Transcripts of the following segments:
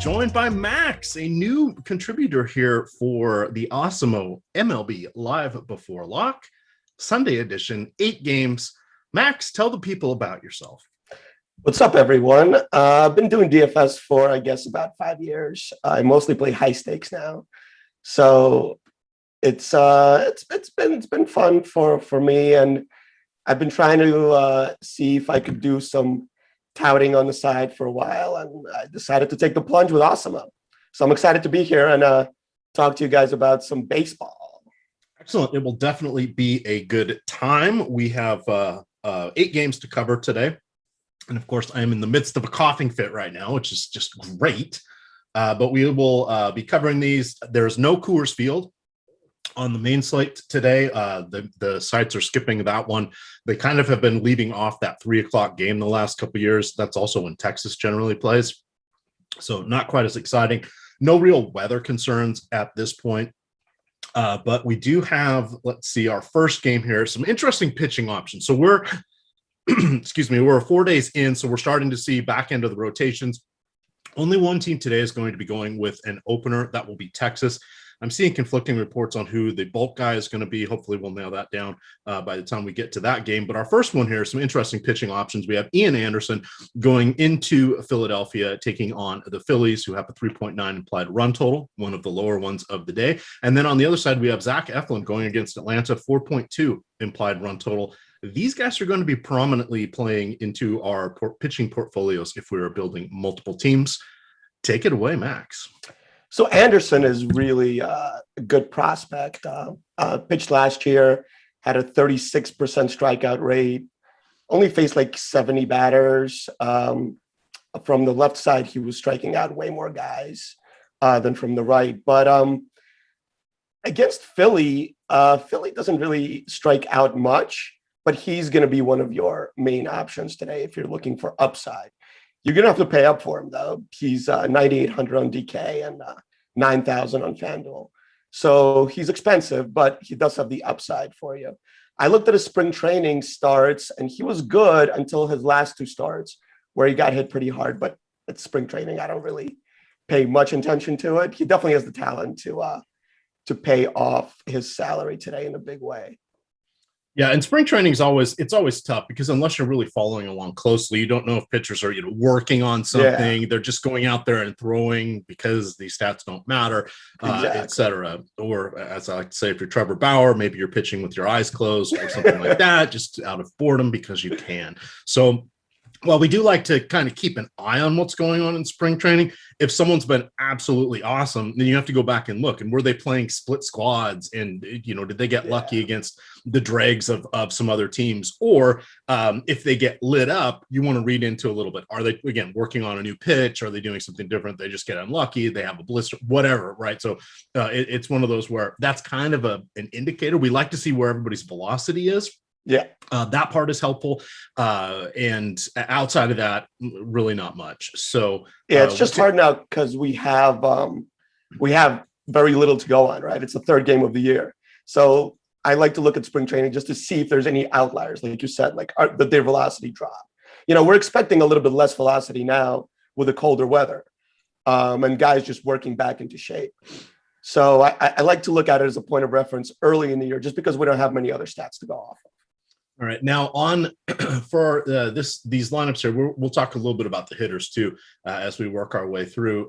joined by Max, a new contributor here for the Awesemo MLB Live Before Lock, Sunday edition, 8 games. Max, tell the people about yourself. What's up, everyone? I've been doing DFS for, I guess, about 5 years. I mostly play high stakes now, so it's been fun for me, and I've been trying to see if I could do some touting on the side for a while, and I decided to take the plunge with Awesemo. So I'm excited to be here and talk to you guys about some baseball. Excellent. It will definitely be a good time. We have 8 games to cover today. And of course, I am in the midst of a coughing fit right now, which is just great. But we will be covering these. There's no Coors Field on the main slate today. The sites are skipping that one. They kind of have been leaving off that 3 o'clock game the last couple of years. That's also when Texas generally plays. So not quite as exciting. No real weather concerns at this point. But we do have, let's see, our first game here. Some interesting pitching options. So we're we're 4 days in, so we're starting to see back end of the rotations. Only one team today is going to be going with an opener. That will be Texas. I'm seeing conflicting reports on who the bulk guy is going to be. Hopefully we'll nail that down by the time we get to that game. But our first one here, some interesting pitching options. We have Ian Anderson going into Philadelphia, taking on the Phillies, who have a 3.9 implied run total, one of the lower ones of the day. And then on the other side, we have Zach Eflin going against Atlanta, 4.2 implied run total. These guys are going to be prominently playing into our pitching portfolios if we are building multiple teams. Take it away, Max. So Anderson is really a good prospect. Pitched last year, had a 36% strikeout rate, only faced like 70 batters. From the left side, he was striking out way more guys than from the right. But against Philly, Philly doesn't really strike out much, but he's going to be one of your main options today if you're looking for upside. You're going to have to pay up for him, though. He's 9,800 on DK and 9,000 on FanDuel. So he's expensive, but he does have the upside for you. I looked at his spring training starts, and he was good until his last 2 starts where he got hit pretty hard. But it's spring training. I don't really pay much attention to it. He definitely has the talent to pay off his salary today in a big way. Yeah, and spring training is always tough because unless you're really following along closely, you don't know if pitchers are working on something. Yeah. They're just going out there and throwing because these stats don't matter, et cetera. Or as I like to say, if you're Trevor Bauer, maybe you're pitching with your eyes closed or something like that, just out of boredom because you can. So while we do like to kind of keep an eye on what's going on in spring training, if someone's been absolutely awesome, then you have to go back and look. And were they playing split squads? And, did they get lucky against the dregs of some other teams? Or if they get lit up, you want to read into a little bit. Are they, again, working on a new pitch? Are they doing something different? They just get unlucky. They have a blister, whatever, right? So it's one of those where that's kind of an indicator. We like to see where everybody's velocity is. Yeah, that part is helpful. And outside of that, really not much. So yeah, it's just hard now because we have very little to go on, right? It's the 3rd game of the year. So I like to look at spring training just to see if there's any outliers, like you said, did their velocity drop? We're expecting a little bit less velocity now with the colder weather, and guys just working back into shape. So I like to look at it as a point of reference early in the year, just because we don't have many other stats to go off of. All right. Now for these lineups here, we'll talk a little bit about the hitters too as we work our way through.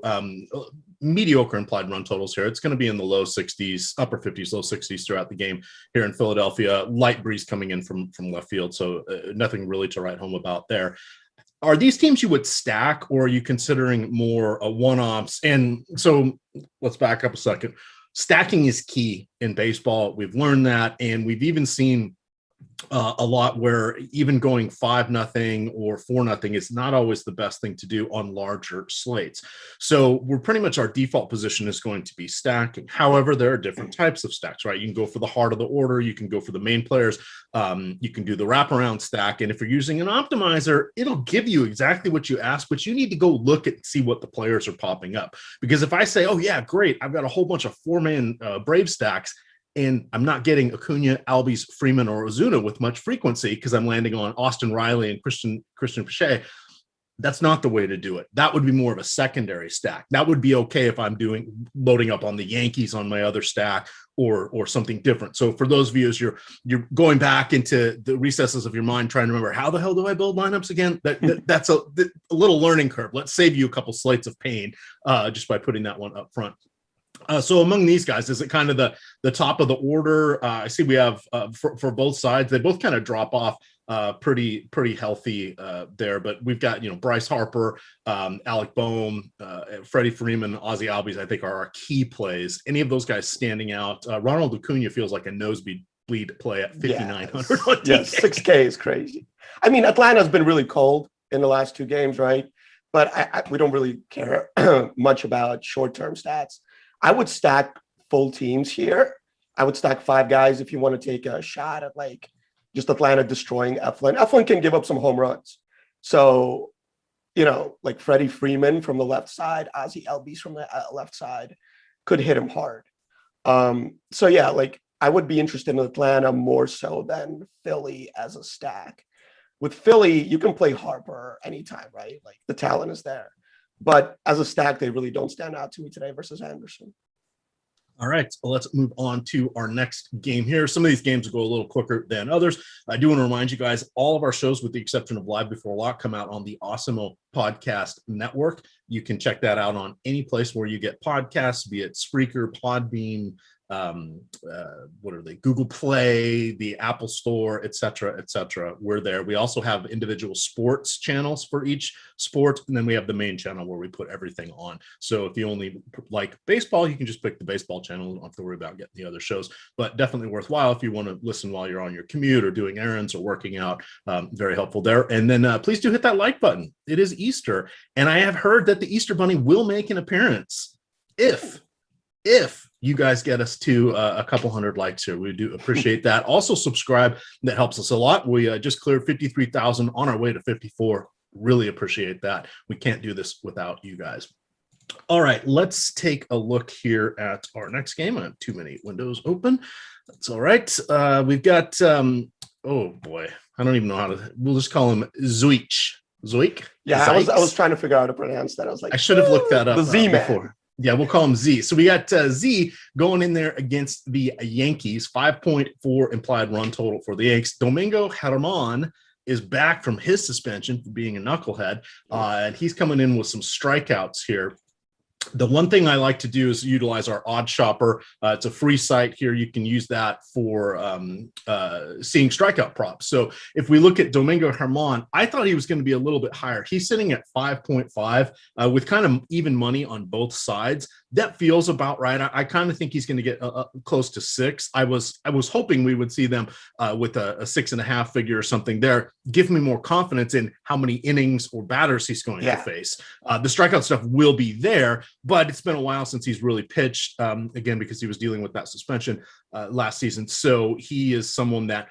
Mediocre implied run totals here. It's going to be in the low 60s, upper 50s, low 60s throughout the game here in Philadelphia. Light breeze coming in from left field, so nothing really to write home about there. Are these teams you would stack, or are you considering more one-offs? And so let's back up a second. Stacking is key in baseball. We've learned that, and we've even seen a lot where even going 5-0 or 4-0 is not always the best thing to do on larger slates. So we're pretty much, our default position is going to be stacking. However, there are different types of stacks, right? You can go for the heart of the order. You can go for the main players. You can do the wraparound stack. And if you're using an optimizer, it'll give you exactly what you ask, but you need to go look and see what the players are popping up. Because if I say, oh yeah, great, I've got a whole bunch of 4-man Brave stacks, and I'm not getting Acuna, Albies, Freeman, or Ozuna with much frequency because I'm landing on Austin Riley and Christian Pache, That's not the way to do it. That would be more of a secondary stack. That would be okay if I'm loading up on the Yankees on my other stack or something different. So for those of you, as you're going back into the recesses of your mind, trying to remember how the hell do I build lineups again? That's a little learning curve. Let's save you a couple slates of pain just by putting that one up front. So among these guys, is it kind of the top of the order? I see we have for both sides, they both kind of drop off pretty healthy there, but we've got, Bryce Harper, Alec Boehm, Freddie Freeman, Ozzie Albies, I think are our key plays. Any of those guys standing out? Ronald Acuna feels like a nosebleed play at 5,900. Yes, 6K is crazy. I mean, Atlanta's been really cold in the last 2 games, right? But we don't really care much about short-term stats. I would stack full teams here. I would stack 5 guys if you want to take a shot at like just Atlanta destroying Eflin. Eflin can give up some home runs. So, like Freddie Freeman from the left side, Ozzie Albies from the left side could hit him hard. So yeah, like I would be interested in Atlanta more so than Philly as a stack. With Philly, you can play Harper anytime, right? Like the talent is there. But as a stack, they really don't stand out to me today versus Anderson. All right, so let's move on to our next game here. Some of these games will go a little quicker than others. I do want to remind you guys, all of our shows, with the exception of Live Before Lock, come out on the Awesemo Podcast Network. You can check that out on any place where you get podcasts, be it Spreaker, Podbean, Google Play, the Apple Store, etc. We're there. We also have individual sports channels for each sport, and then we have the main channel where we put everything on. So if you only like baseball, you can just pick the baseball channel. You don't have to worry about getting the other shows, but definitely worthwhile if you want to listen while you're on your commute or doing errands or working out. Very helpful there. And then please do hit that like button. It is Easter, and I have heard that the Easter Bunny will make an appearance if you guys get us to a couple hundred likes here. We do appreciate that. Also subscribe. That helps us a lot. We just cleared 53,000 on our way to 54. Really appreciate that. We can't do this without you guys. All right, let's take a look here at our next game. I have too many windows open. That's all right. We've got, oh boy, I don't even know how to, we'll just call him Zuich. Yeah, I was trying to figure out how to pronounce that. I was like, I should have looked that up the Z-Man. before. Yeah, we'll call him Z. So we got Z going in there against the Yankees, 5.4 implied run total for the Yankees. Domingo Germán is back from his suspension for being a knucklehead, and he's coming in with some strikeouts here. The one thing I like to do is utilize our Odd Shopper. It's a free site here. You can use that for seeing strikeout props. So if we look at Domingo Germán, I thought he was going to be a little bit higher. He's sitting at 5.5 with kind of even money on both sides. That feels about right. I kind of think he's going to get close to 6. I was hoping we would see them with a 6.5 figure or something there. Give me more confidence in how many innings or batters he's going to face. The strikeout stuff will be there, but it's been a while since he's really pitched, again, because he was dealing with that suspension last season. So he is someone that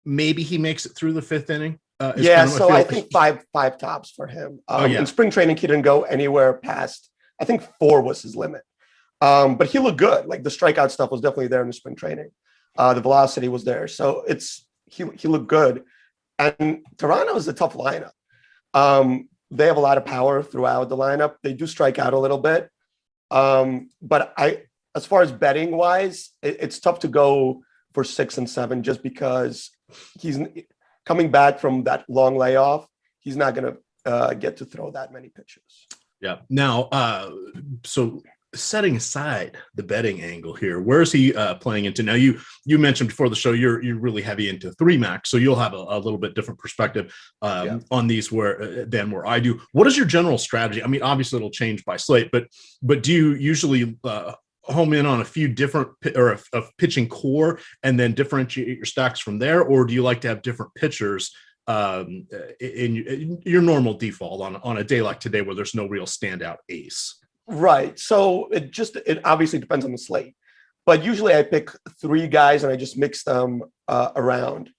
maybe he makes it through the 5th inning. So I think five tops for him. In spring training, he didn't go anywhere past, I think 4 was his limit. But he looked good. Like the strikeout stuff was definitely there in the spring training. The velocity was there. So he looked good. And Toronto is a tough lineup. They have a lot of power throughout the lineup. They do strike out a little bit. But as far as betting wise, it's tough to go for 6 and 7 just because he's coming back from that long layoff. He's not going to get to throw that many pitches. Yeah. Now, so setting aside the betting angle here, where is he playing into? Now, you mentioned before the show you're really heavy into 3-Max, so you'll have a little bit different perspective on these than where I do. What is your general strategy? I mean, obviously it'll change by slate, but do you usually home in on a few different or a pitching core and then differentiate your stacks from there, or do you like to have different pitchers in your normal default on a day like today where there's no real standout ace? Right. So it obviously depends on the slate, but usually I pick 3 guys and I just mix them around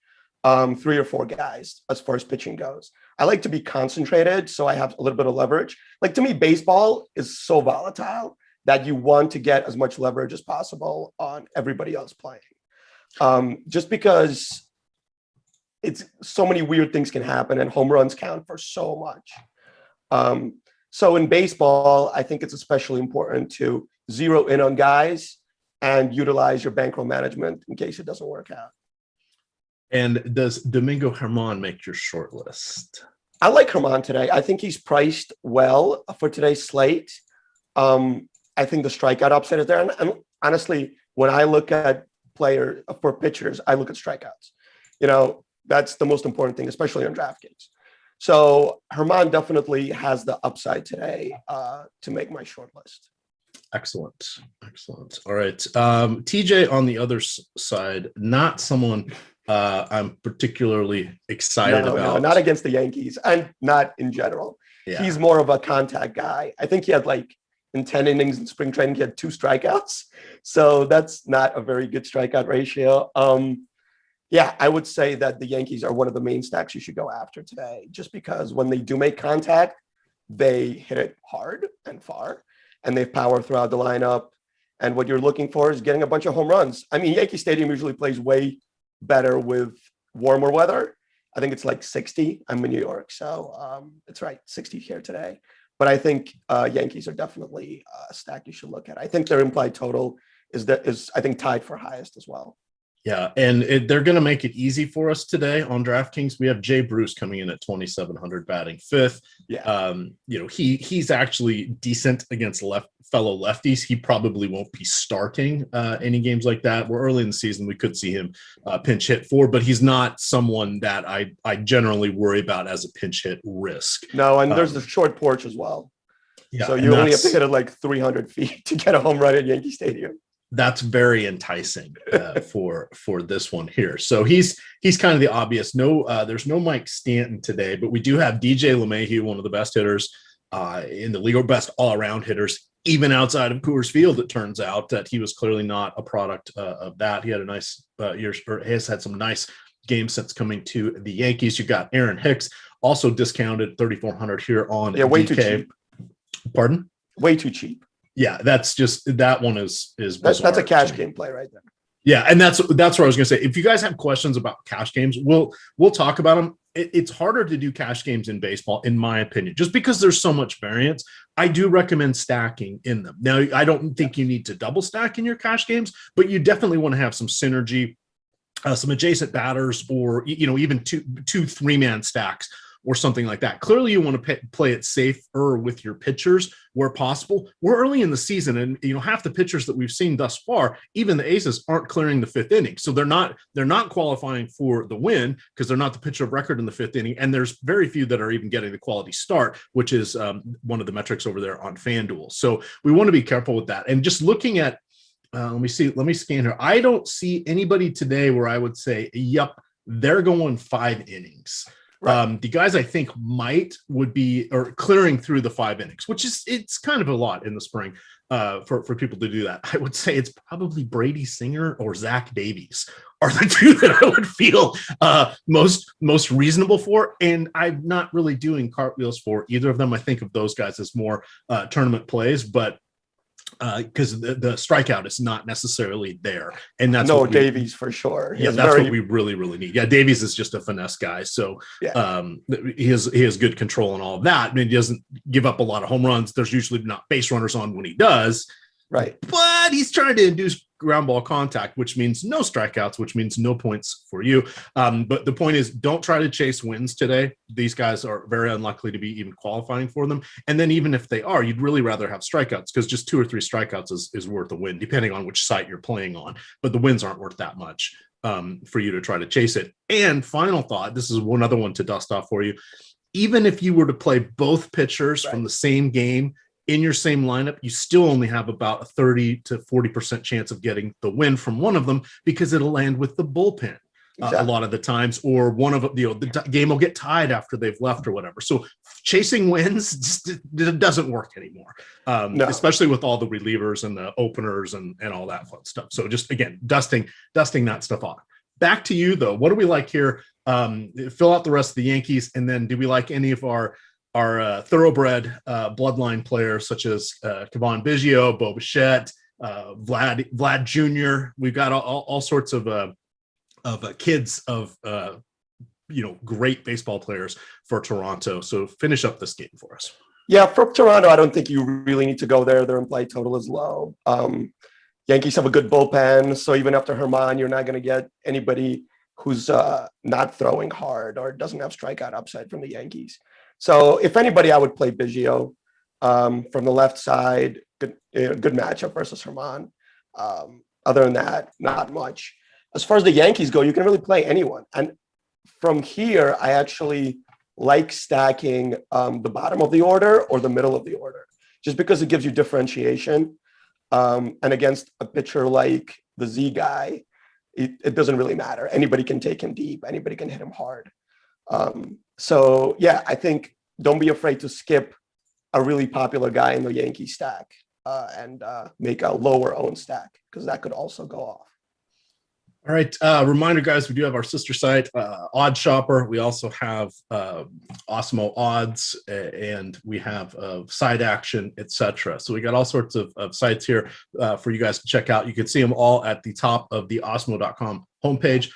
3 or 4 guys as far as pitching goes. I like to be concentrated, so I have a little bit of leverage. Like to me, baseball is so volatile that you want to get as much leverage as possible on everybody else playing. Just because it's so many weird things can happen and home runs count for so much. So in baseball, I think it's especially important to zero in on guys and utilize your bankroll management in case it doesn't work out. And does Domingo Germán make your short list? I like Germán today. I think he's priced well for today's slate. I think the strikeout upside is there. And honestly, when I look at pitchers, I look at strikeouts. That's the most important thing, especially on DraftKings. So Germán definitely has the upside today to make my short list. Excellent. All right. TJ on the other side, not someone I'm particularly excited about. No, not against the Yankees and not in general. Yeah. He's more of a contact guy. I think he had in 10 innings in spring training, he had 2 strikeouts. So that's not a very good strikeout ratio. Yeah, I would say that the Yankees are one of the main stacks you should go after today, just because when they do make contact, they hit it hard and far, and they have power throughout the lineup. And what you're looking for is getting a bunch of home runs. I mean, Yankee Stadium usually plays way better with warmer weather. I think it's 60. I'm in New York, so it's right, 60 here today. But I think Yankees are definitely a stack you should look at. I think their implied total is I think tied for highest as well. Yeah, and they're going to make it easy for us today on DraftKings. We have Jay Bruce coming in at 2,700, batting 5th. Yeah, he's actually decent against fellow lefties. He probably won't be starting any games like that. We're early in the season. We could see him pinch hit for, but he's not someone that I generally worry about as a pinch hit risk. No, and there's the short porch as well. Yeah, so you only have to hit it 300 feet to get a home run at Yankee Stadium. That's very enticing for this one here. So he's kind of the obvious. There's no Mike Stanton today, but we do have DJ LeMahieu, one of the best hitters in the league, or best all-around hitters, even outside of Coors Field. It turns out that he was clearly not a product of that. He had a nice year, or has had some nice games since coming to the Yankees. You got Aaron Hicks, also discounted 3,400 here on way DK. Too cheap. Pardon? Way too cheap. Yeah, that's that one is that's a cash game play right there. Yeah, and that's what I was going to say. If you guys have questions about cash games, we'll talk about them. It's harder to do cash games in baseball, in my opinion, just because there's so much variance. I do recommend stacking in them. Now, I don't think you need to double stack in your cash games, but you definitely want to have some synergy, some adjacent batters, or even two 3-man stacks or something like that. Clearly, you want to play it safer with your pitchers where possible. We're early in the season, and half the pitchers that we've seen thus far, even the aces, aren't clearing the 5th inning. So they're not qualifying for the win because they're not the pitcher of record in the 5th inning. And there's very few that are even getting the quality start, which is one of the metrics over there on FanDuel. So we want to be careful with that. And just looking at, let me scan here. I don't see anybody today where I would say, yep, they're going 5 innings. Right. The guys I think would be or clearing through the 5 innings, which it's kind of a lot in the spring for people to do that. I would say it's probably Brady Singer or Zach Davies are the 2 that I would feel most reasonable for. And I'm not really doing cartwheels for either of them. I think of those guys as more tournament plays, but because the strikeout is not necessarily there, and that's Davies for sure. That's what we really, really need. Yeah, Davies is just a finesse guy, so he has good control and all of that. I mean, he doesn't give up a lot of home runs. There's usually not base runners on when he does, right? But he's trying to induce ground ball contact, which means no strikeouts, which means no points for you. But the point is, don't try to chase wins today. These guys are very unlikely to be even qualifying for them. And then even if they are, you'd really rather have strikeouts, because just 2 or 3 strikeouts is worth a win, depending on which site you're playing on. But the wins aren't worth that much for you to try to chase it. And final thought, this is one other one to dust off for you. Even if you were to play both pitchers from the same game in your same lineup, you still only have about a 30 to 40% chance of getting the win from one of them, because it'll land with the bullpen a lot of the times, or one of the game will get tied after they've left or whatever. So chasing wins just doesn't work anymore, especially with all the relievers and the openers and all that fun stuff. So just, again, dusting that stuff off. Back to you, though. What do we like here? Fill out the rest of the Yankees, and then do we like any of our thoroughbred bloodline players, such as Kevon Biggio, Bo Bichette, Vlad Jr. We've got all sorts of kids of great baseball players for Toronto. So finish up this game for us. Yeah, for Toronto, I don't think you really need to go there. Their implied total is low. Yankees have a good bullpen, so even after Herman, you're not going to get anybody who's not throwing hard or doesn't have strikeout upside from the Yankees. So if anybody, I would play Biggio from the left side. Good matchup versus Herman. Other than that, not much. As far as the Yankees go, you can really play anyone. And from here, I actually like stacking the bottom of the order or the middle of the order, just because it gives you differentiation. And against a pitcher like the Z guy, it doesn't really matter. Anybody can take him deep. Anybody can hit him hard. So yeah, I think don't be afraid to skip a really popular guy in the Yankee stack and make a lower owned stack, because that could also go off. All right. Reminder, guys, we do have our sister site, Odd Shopper. We also have Awesemo odds, and we have side action, etc. So we got all sorts of sites here for you guys to check out. You can see them all at the top of the Awesemo.com homepage.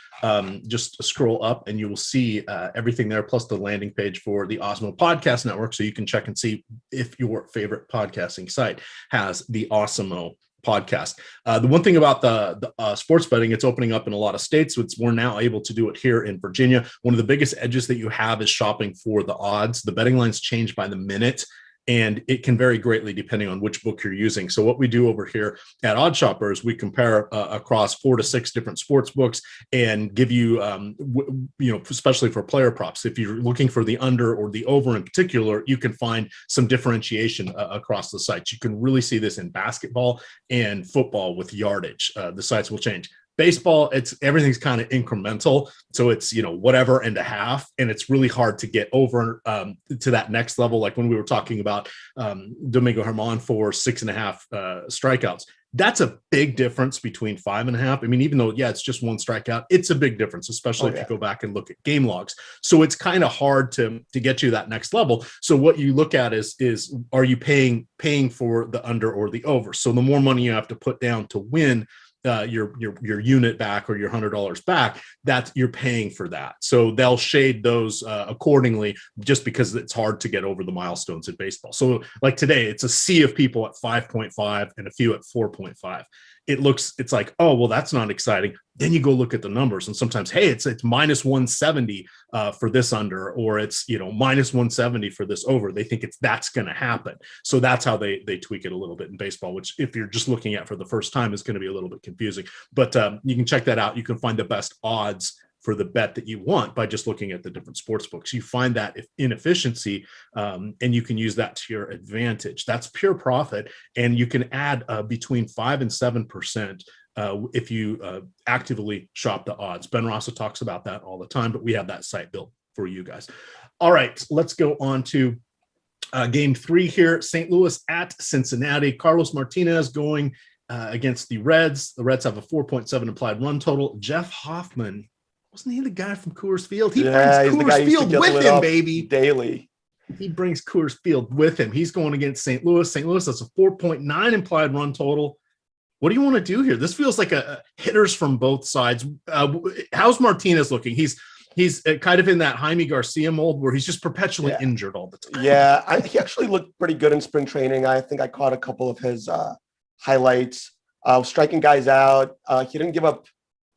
Just scroll up and you will see everything there, plus the landing page for the Awesemo Podcast Network. So you can check and see if your favorite podcasting site has the Awesemo podcast. The one thing about the sports betting, it's opening up in a lot of states. So we're now able to do it here in Virginia. One of the biggest edges that you have is shopping for the odds. The betting lines change by the minute, and it can vary greatly depending on which book you're using. So what we do over here at Odd Shopper is we compare across 4 to 6 different sports books and give you, especially for player props, if you're looking for the under or the over in particular, you can find some differentiation across the sites. You can really see this in basketball and football with yardage. The sites will change. Baseball, everything's kind of incremental. So it's, whatever and a half. And it's really hard to get over to that next level. Like when we were talking about Domingo Germán for 6.5 strikeouts, that's a big difference between 5.5. I mean, even though, it's just one strikeout, it's a big difference, especially if you go back and look at game logs. So it's kind of hard to get you that next level. So what you look at is are you paying for the under or the over? So the more money you have to put down to win your unit back or your $100 back, that you're paying for that. So they'll shade those accordingly, just because it's hard to get over the milestones in baseball. So like today, it's a sea of people at 5.5 and a few at 4.5. It's like, oh, well, that's not exciting. Then you go look at the numbers, and sometimes, hey, it's minus 170 for this under, or it's minus 170 for this over. They think that's going to happen. So that's how they tweak it a little bit in baseball, which if you're just looking at for the first time is going to be a little bit confusing. But you can check that out. You can find the best odds for the bet that you want by just looking at the different sports books. You find that inefficiency, and you can use that to your advantage. That's pure profit, and you can add between 5 and 7% if you actively shop the odds. Ben Rossa talks about that all the time, but we have that site built for you guys. All right, let's go on to game 3 here. St. Louis at Cincinnati. Carlos Martinez going against the Reds. The Reds have a 4.7 implied run total. Jeff Hoffman, wasn't he the guy from Coors Field? He brings Coors Field with him, baby. Daily. He brings Coors Field with him. He's going against St. Louis. St. Louis has a 4.9 implied run total. What do you want to do here? This feels like a hitters from both sides. How's Martinez looking? He's kind of in that Jaime Garcia mold where he's just perpetually injured all the time. Yeah, he actually looked pretty good in spring training. I think I caught a couple of his highlights. Striking guys out. He didn't give up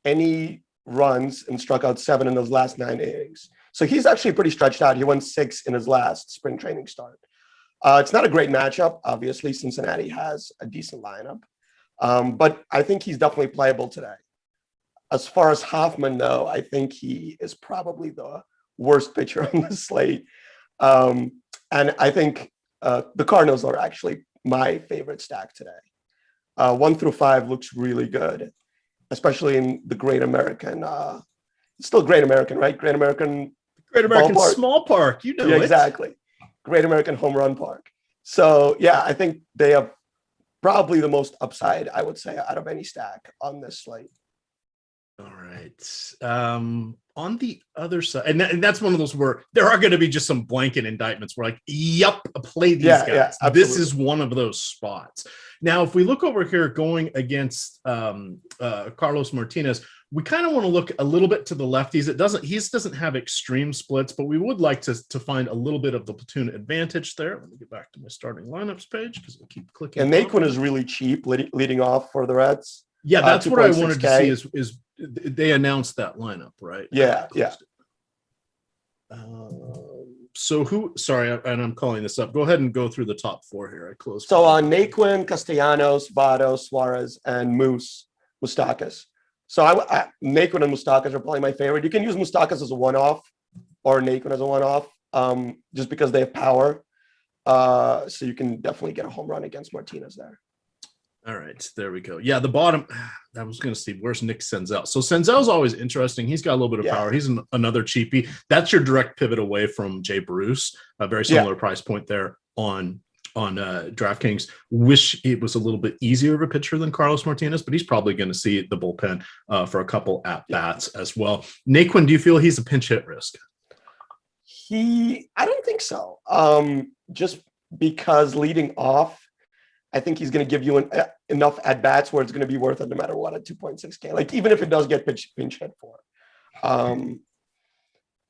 any runs and struck out 7 in those last 9 innings. So he's actually pretty stretched out. He won 6 in his last spring training start. It's not a great matchup. Obviously, Cincinnati has a decent lineup. But I think he's definitely playable today. As far as Hoffman, though, I think he is probably the worst pitcher on the slate. And I think the Cardinals are actually my favorite stack today. 1 through 5 looks really good, especially in the Great American. It's still Great American, right? Great American Small Park. You know it. Exactly. Great American Home Run Park. So, I think they have probably the most upside, I would say, out of any stack on this slate. All right. On the other side, and that's one of those where there are going to be just some blanket indictments. We're like, yep, play these guys. This is one of those spots. Now, if we look over here going against Carlos Martinez, we kind of want to look a little bit to the lefties. He doesn't have extreme splits, but we would like to find a little bit of the platoon advantage there. Let me get back to my starting lineups page because I keep clicking. And Naquin is really cheap leading off for the Reds. Yeah, that's what I wanted to see is they announced that lineup, right? Yeah. Sorry, and I'm calling this up. Go ahead and go through the top four here. I closed. So Naquin, Castellanos, Votto, Suarez, and Moustakas. So Naquin and Moustakas are probably my favorite. You can use Moustakas as a one-off or Naquin as a one-off, just because they have power. So you can definitely get a home run against Martinez there. All right, there we go. Yeah, the bottom. I was going to see where's Nick Senzel. So Senzel's always interesting. He's got a little bit of power. He's another cheapie. That's your direct pivot away from Jay Bruce. A very similar price point there on DraftKings. Wish it was a little bit easier of a pitcher than Carlos Martinez, but he's probably going to see the bullpen for a couple at bats as well. Naquin, do you feel he's a pinch hit risk? I don't think so. Just because leading off, I think he's going to give you enough at bats where it's going to be worth it no matter what at 2.6K. Like even if it does get pinch hit for.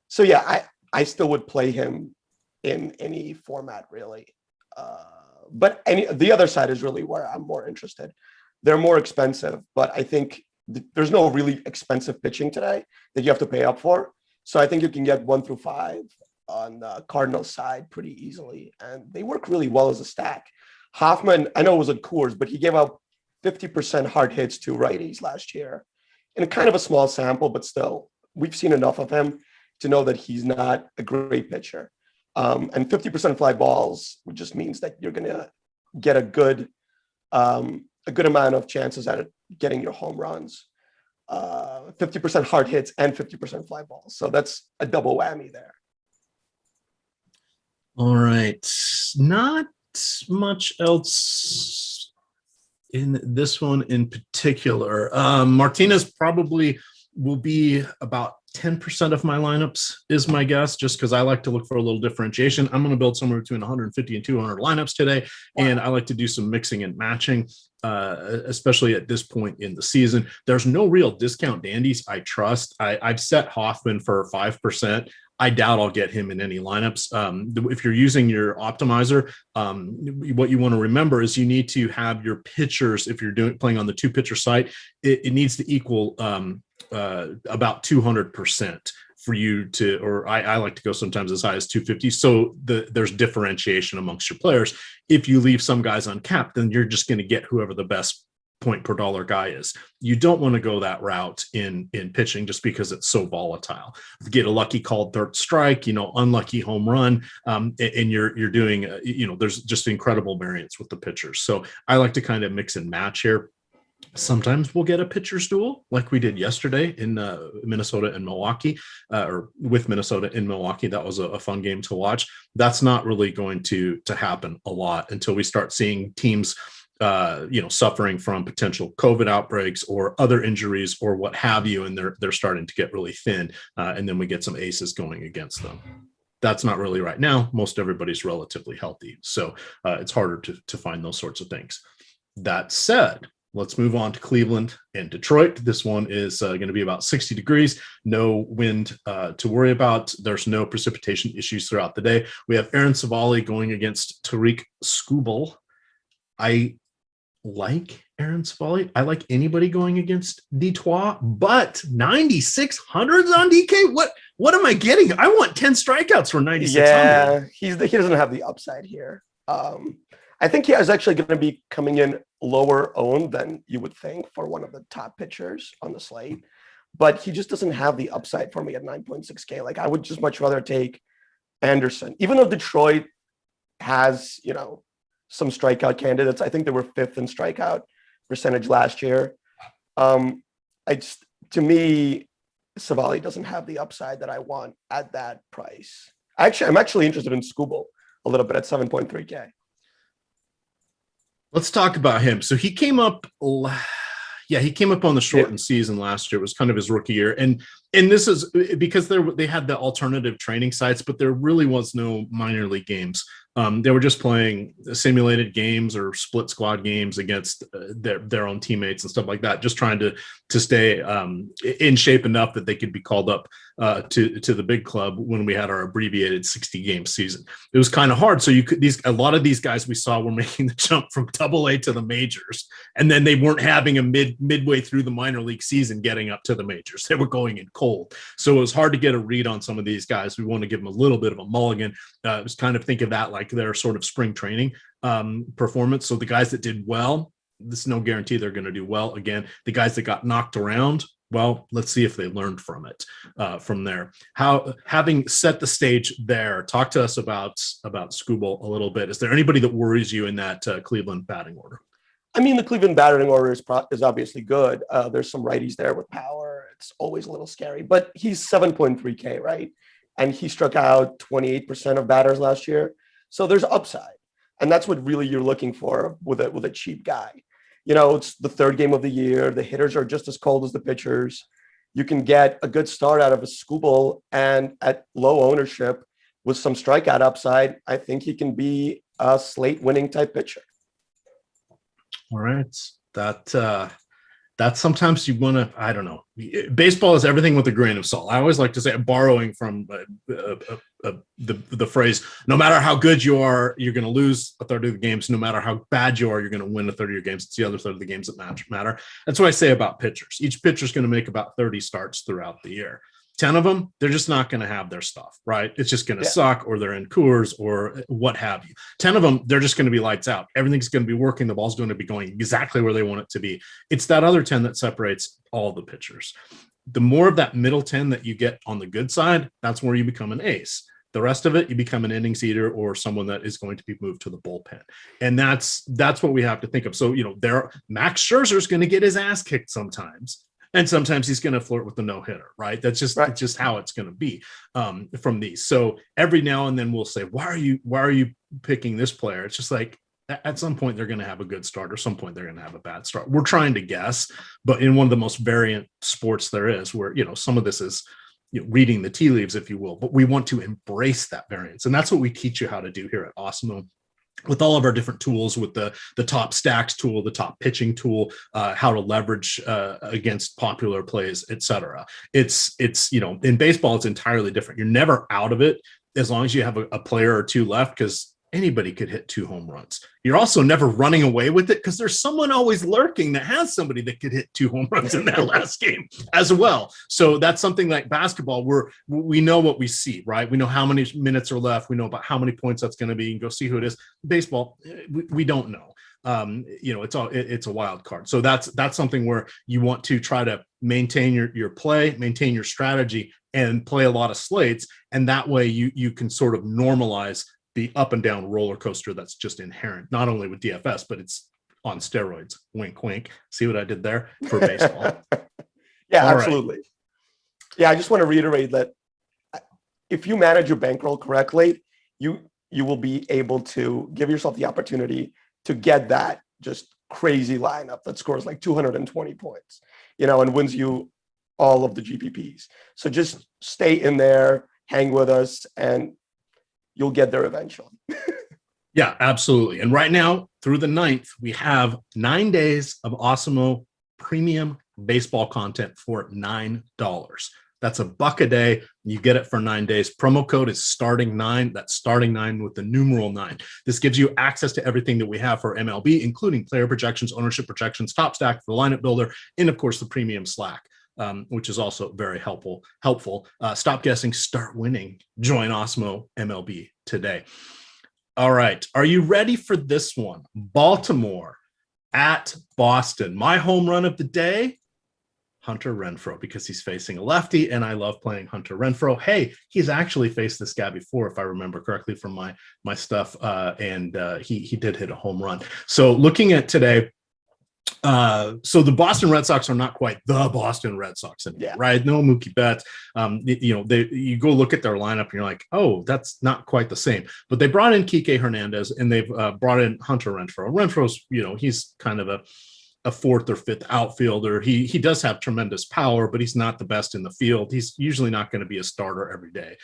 So yeah, I still would play him in any format really. But the other side is really where I'm more interested. They're more expensive, but I think there's no really expensive pitching today that you have to pay up for. So I think you can get 1 through 5 on the Cardinals side pretty easily, and they work really well as a stack. Hoffman, I know it was at Coors, but he gave out 50% hard hits to righties last year in kind of a small sample, but still, we've seen enough of him to know that he's not a great pitcher. And 50% fly balls just means that you're going to get a good amount of chances at getting your home runs. 50% hard hits and 50% fly balls. So that's a double whammy there. All right. Not much else in this one in particular. Martinez probably will be about 10% of my lineups is my guess, just because I like to look for a little differentiation. I'm going to build somewhere between 150 and 200 lineups today, and I like to do some mixing and matching, especially at this point in the season. There's no real discount dandies I trust. I've set Hoffman for 5%. I doubt I'll get him in any lineups. If you're using your optimizer, what you want to remember is you need to have your pitchers, if you're playing on the 2-pitcher site, it needs to equal about 200% for you to, or I like to go sometimes as high as 250. So there's differentiation amongst your players. If you leave some guys uncapped, then you're just going to get whoever the best point per dollar guy is. You don't want to go that route in pitching just because it's so volatile. Get a lucky called third strike, unlucky home run, and you're doing, there's just incredible variance with the pitchers. So I like to kind of mix and match here. Sometimes we'll get a pitcher's duel like we did yesterday in Minnesota and Milwaukee, or with Minnesota in Milwaukee. That was a fun game to watch. That's not really going to happen a lot until we start seeing teams suffering from potential COVID outbreaks or other injuries or what have you, and they're starting to get really thin, and then we get some aces going against them. That's not really right now. Most everybody's relatively healthy, so it's harder to find those sorts of things. That said, let's move on to Cleveland and Detroit. This one is going to be about 60 degrees, no wind to worry about. There's no precipitation issues throughout the day. We have Aaron Savali going against Tariq Skubal. I like Aaron Savali. I like anybody going against Detroit, but 9,600s on DK? What am I getting? I want 10 strikeouts for 9,600. Yeah, he doesn't have the upside here. I think he is actually going to be coming in lower owned than you would think for one of the top pitchers on the slate, but he just doesn't have the upside for me at 9.6K. Like I would just much rather take Anderson, even though Detroit has, some strikeout candidates. I think they were 5th in strikeout percentage last year. To me, Savali doesn't have the upside that I want at that price. I'm actually interested in Skubal a little bit at 7.3K. Let's talk about him. So he came up on the shortened season last year. It was kind of his rookie year. And And this is because they had the alternative training sites, but there really was no minor league games. They were just playing simulated games or split squad games against their own teammates and stuff like that, just trying to stay in shape enough that they could be called up to the big club when we had our abbreviated 60-game season. It was kind of hard. So a lot of these guys we saw were making the jump from AA to the majors, and then they weren't having a midway through the minor league season getting up to the majors. They were going in cold. So it was hard to get a read on some of these guys. We want to give them a little bit of a mulligan. It was kind of think of that like their sort of spring training performance. So the guys that did well, there's no guarantee they're going to do well again. The guys that got knocked around, well, let's see if they learned from it from there. Having set the stage there, talk to us about Skubal a little bit. Is there anybody that worries you in that Cleveland batting order? I mean, the Cleveland batting order is obviously good. There's some righties there with power. It's always a little scary, but he's 7.3K, right? And he struck out 28% of batters last year. So there's upside. And that's what really you're looking for with a cheap guy. It's the third game of the year. The hitters are just as cold as the pitchers. You can get a good start out of a Skubal, and at low ownership with some strikeout upside, I think he can be a Slate winning type pitcher. All right. That's sometimes you want to, I don't know. Baseball is everything with a grain of salt. I always like to say, borrowing from the phrase, no matter how good you are, you're going to lose a third of the games. No matter how bad you are, you're going to win a third of your games. It's the other third of the games that matter. That's what I say about pitchers. Each pitcher is going to make about 30 starts throughout the year. 10 of them, they're just not going to have their stuff, right? It's just going to suck, or they're in Coors or what have you. 10 of them, they're just going to be lights out. Everything's going to be working. The ball's going to be going exactly where they want it to be. It's that other 10 that separates all the pitchers. The more of that middle 10 that you get on the good side, that's where you become an ace. The rest of it, you become an innings eater or someone that is going to be moved to the bullpen. And that's what we have to think of. So, Max Scherzer is going to get his ass kicked sometimes. And sometimes he's going to flirt with the no-hitter, right? That's just right. It's just how it's going to be from these. So every now and then we'll say, why are you picking this player? It's just like at some point they're going to have a good start, or some point they're going to have a bad start. We're trying to guess, but in one of the most variant sports there is, where some of this is reading the tea leaves, if you will. But we want to embrace that variance, and that's what we teach you how to do here at Awesemo. With all of our different tools, with the top stacks tool, the top pitching tool, how to leverage against popular plays, et cetera. It's in baseball, it's entirely different. You're never out of it as long as you have a player or two left, because anybody could hit 2 home runs. You're also never running away with it, because there's someone always lurking that has somebody that could hit 2 home runs in that last game as well. So that's something like basketball, we know what we see, right? We know how many minutes are left. We know about how many points that's going to be. You can go see who it is. Baseball, we don't know. It's a wild card. So that's something where you want to try to maintain your play, maintain your strategy, and play a lot of slates. And that way you can sort of normalize the up and down roller coaster that's just inherent, not only with DFS, but it's on steroids. Wink, wink. See what I did there for baseball? Yeah, all absolutely. Right. Yeah, I just want to reiterate that if you manage your bankroll correctly, you will be able to give yourself the opportunity to get that just crazy lineup that scores like 220 points, and wins you all of the GPPs. So just stay in there, hang with us, and you'll get there eventually. Yeah, absolutely. And right now, through the 9th, we have 9 days of Awesemo premium baseball content for $9. That's $1 a day. You get it for 9 days. Promo code is starting9. That's starting9 with the numeral 9. This gives you access to everything that we have for MLB, including player projections, ownership projections, top stack, the lineup builder, and of course the premium Slack. Which is also very helpful. Stop guessing, start winning. Join Awesemo MLB today. All right. Are you ready for this one? Baltimore at Boston. My home run of the day, Hunter Renfroe, because he's facing a lefty, and I love playing Hunter Renfroe. Hey, he's actually faced this guy before, if I remember correctly from my stuff, and he did hit a home run. So looking at today, so the Boston Red Sox are not quite the Boston Red Sox anymore, right? No Mookie Betts. You go look at their lineup and you're like, oh, that's not quite the same. But they brought in Kike Hernandez, and they've brought in Hunter Renfroe. Renfroe's, he's kind of a fourth or fifth outfielder. He does have tremendous power, but he's not the best in the field. He's usually not going to be a starter every day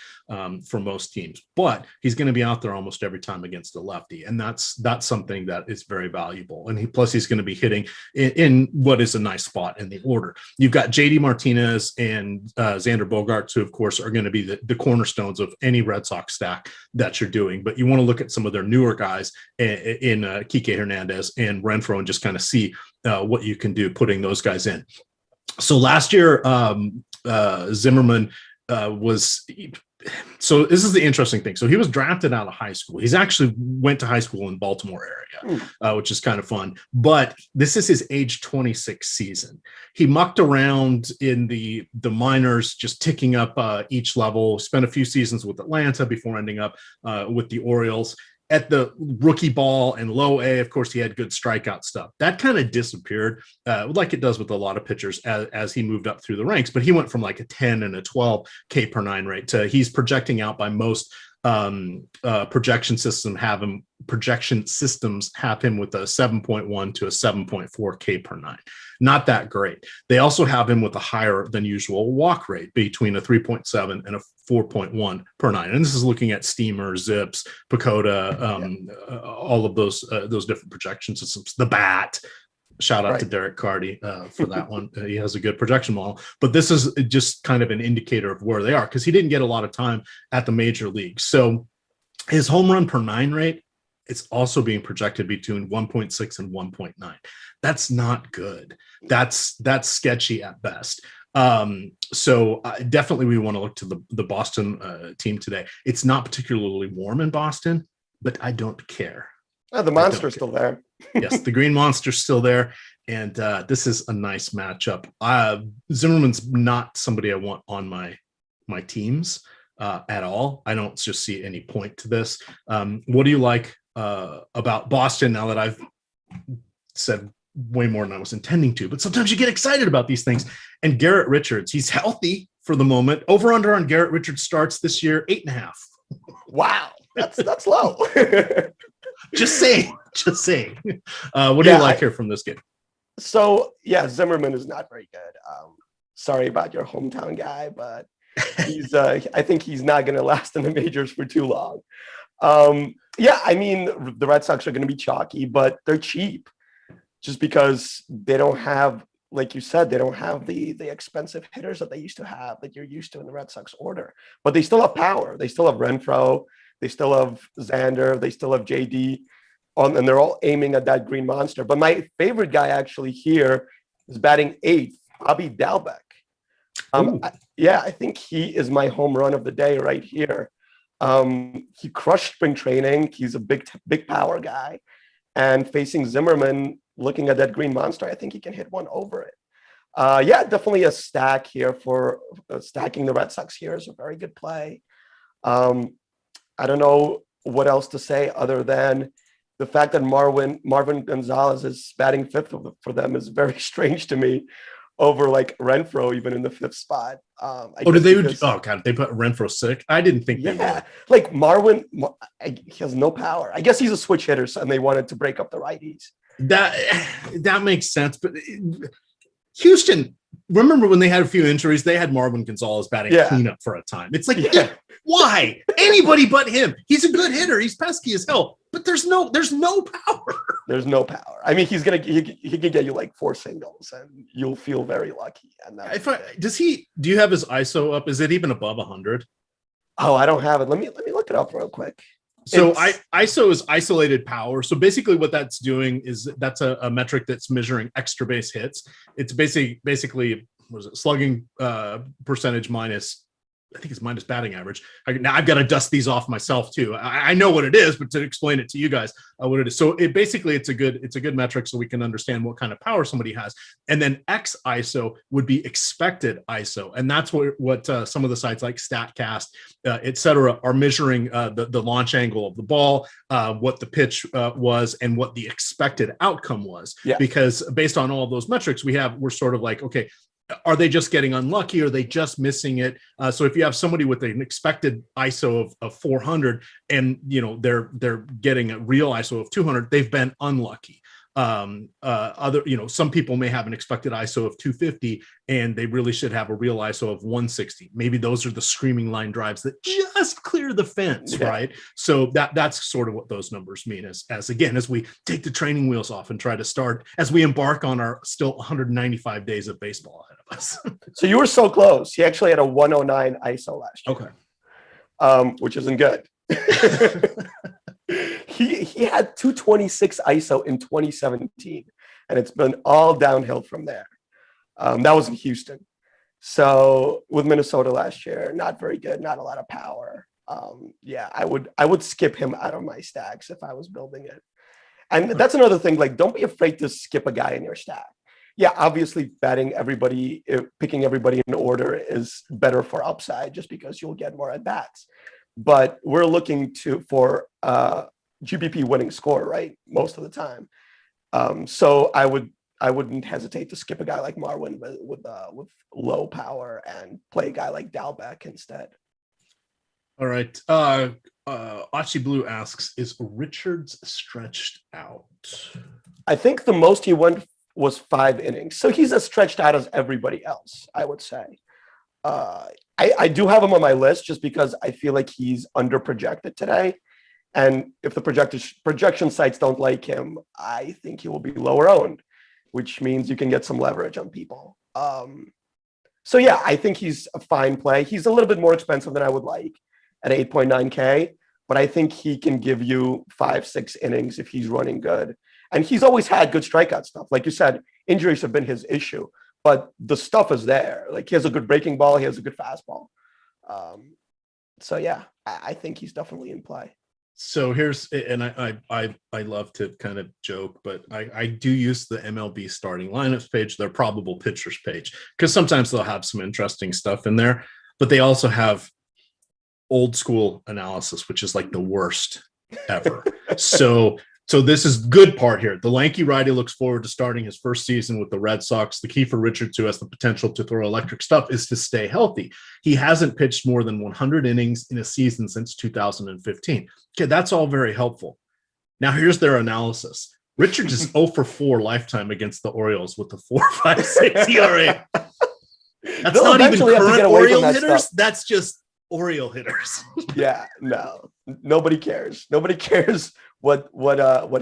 for most teams, but he's going to be out there almost every time against a lefty, and that's something that is very valuable. And he's going to be hitting in what is a nice spot in the order. You've got JD Martinez and Xander Bogaerts, who of course are going to be the cornerstones of any Red Sox stack that you're doing. But you want to look at some of their newer guys in Kike Hernandez and Renfroe and just kind of see what you can do putting those guys in. So last year, Zimmerman was. So this is the interesting thing. So he was drafted out of high school. He's actually went to high school in Baltimore area, which is kind of fun. But this is his age 26 season. He mucked around in the minors, just ticking up each level. Spent a few seasons with Atlanta before ending up with the Orioles. At the rookie ball and low A, of course, he had good strikeout stuff. That kind of disappeared, like it does with a lot of pitchers as he moved up through the ranks. But he went from like a 10 and a 12 K per nine rate to he's projecting out by most projection systems have him with a 7.1 to a 7.4 K per nine. Not that great. They also have him with a higher than usual walk rate between a 3.7 and a 4.1 per nine. And this is looking at Steamer, Zips, Pacoda, all of those different projection systems. The Bat. Shout out to Derek Carty for that one. He has a good projection model. But this is just kind of an indicator of where they are because he didn't get a lot of time at the major leagues. So his home run per nine rate, it's also being projected between 1.6 and 1.9. That's not good. That's sketchy at best. So definitely we want to look to the Boston team today. It's not particularly warm in Boston, but I don't care. The monster's still there. Yes, the green monster's still there. And this is a nice matchup. Zimmerman's not somebody I want on my teams at all. I don't just see any point to this. What do you like about Boston now that I've said way more than I was intending to? But sometimes you get excited about these things. And Garrett Richards, he's healthy for the moment. Over under on Garrett Richards starts this year, 8.5. Wow, that's low. Just saying. What do you like here from this game? So Zimmerman is not very good. Sorry about your hometown guy, but he's I think he's not going to last in the majors for too long. I mean, the Red Sox are going to be chalky, but they're cheap just because they don't have, like you said, they don't have the expensive hitters that they used to have, that you're used to in the Red Sox order. But they still have power. They still have Renfroe. They still have Xander. They still have JD. And they're all aiming at that green monster. But my favorite guy actually here is batting 8th, Mlb Dfs. I think he is my home run of the day right here. He crushed spring training. He's a big power guy. And facing Zimmerman, looking at that green monster, I think he can hit one over it. Definitely a stack here for stacking the Red Sox here is a very good play. I don't know what else to say other than the fact that Marvin Gonzalez is batting 5th for them is very strange to me over like Renfroe, even in the 5th spot. They put Renfroe sick? I didn't think they would. Like Marvin, he has no power. I guess he's a switch hitter, and they wanted to break up the righties. That makes sense. But Houston, remember when they had a few injuries, they had Marvin Gonzalez batting cleanup for a time. It's like, why? Anybody but him. He's a good hitter. He's pesky as hell. But there's no power. There's no power. I mean, he can get you like 4 singles, and you'll feel very lucky. And do you have his ISO up? Is it even above 100? Oh, I don't have it. Let me look it up real quick. So ISO is isolated power. So basically what that's doing is that's a metric that's measuring extra base hits. It's basically was it slugging percentage minus, I think it's minus batting average. Now I've got to dust these off myself too. I know what it is, but to explain it to you guys, what it is. So it's a good metric so we can understand what kind of power somebody has. And then X ISO would be expected ISO. And that's what some of the sites like StatCast, et cetera, are measuring the launch angle of the ball, what the pitch was, and what the expected outcome was. Yeah. Because based on all of those metrics we're sort of like, okay, are they just getting unlucky? Are they just missing it? So if you have somebody with an expected ISO of 400 and they're getting a real ISO of 200, they've been unlucky. Other, some people may have an expected ISO of 250 and they really should have a real ISO of 160. Maybe those are the screaming line drives that just clear the fence, right? So that's sort of what those numbers mean as again, as we take the training wheels off and try to start, as we embark on our still 195 days of baseball ahead of us. So you were so close. He actually had a 109 ISO last year. Okay. Which isn't good. He had 226 ISO in 2017, and it's been all downhill from there. That was in Houston. So with Minnesota last year, not very good, not a lot of power. I would skip him out of my stacks if I was building it. And that's another thing, like, don't be afraid to skip a guy in your stack. Yeah, obviously picking everybody in order is better for upside just because you'll get more at bats. But we're looking for GPP winning score, right? Most of the time. So I wouldn't hesitate to skip a guy like Marwin with low power and play a guy like Dalbec instead. All right. Achi Blue asks, is Richards stretched out? I think the most he went was 5 innings. So he's as stretched out as everybody else, I would say. I do have him on my list just because I feel like he's under projected today. And if the projection sites don't like him, I think he will be lower owned, which means you can get some leverage on people. So yeah, I think he's a fine play. He's a little bit more expensive than I would like at 8.9K, but I think he can give you 5-6 innings if he's running good. And he's always had good strikeout stuff. Like you said, injuries have been his issue, but the stuff is there. Like, he has a good breaking ball. He has a good fastball. So yeah, I think he's definitely in play. So and I love to kind of joke, but I do use the MLB starting lineups page, their probable pitchers page, because sometimes they'll have some interesting stuff in there, but they also have old school analysis, which is like the worst ever. So this is good part here. The lanky righty looks forward to starting his first season with the Red Sox. The key for Richards, who has the potential to throw electric stuff, is to stay healthy. He hasn't pitched more than 100 innings in a season since 2015. Okay, that's all very helpful. Now here's their analysis. Richards is 0 for 4 lifetime against the Orioles with a 4.56 ERA. That's not even current Oriole hitters. That's just Oriole hitters. Yeah, no, nobody cares. Nobody cares what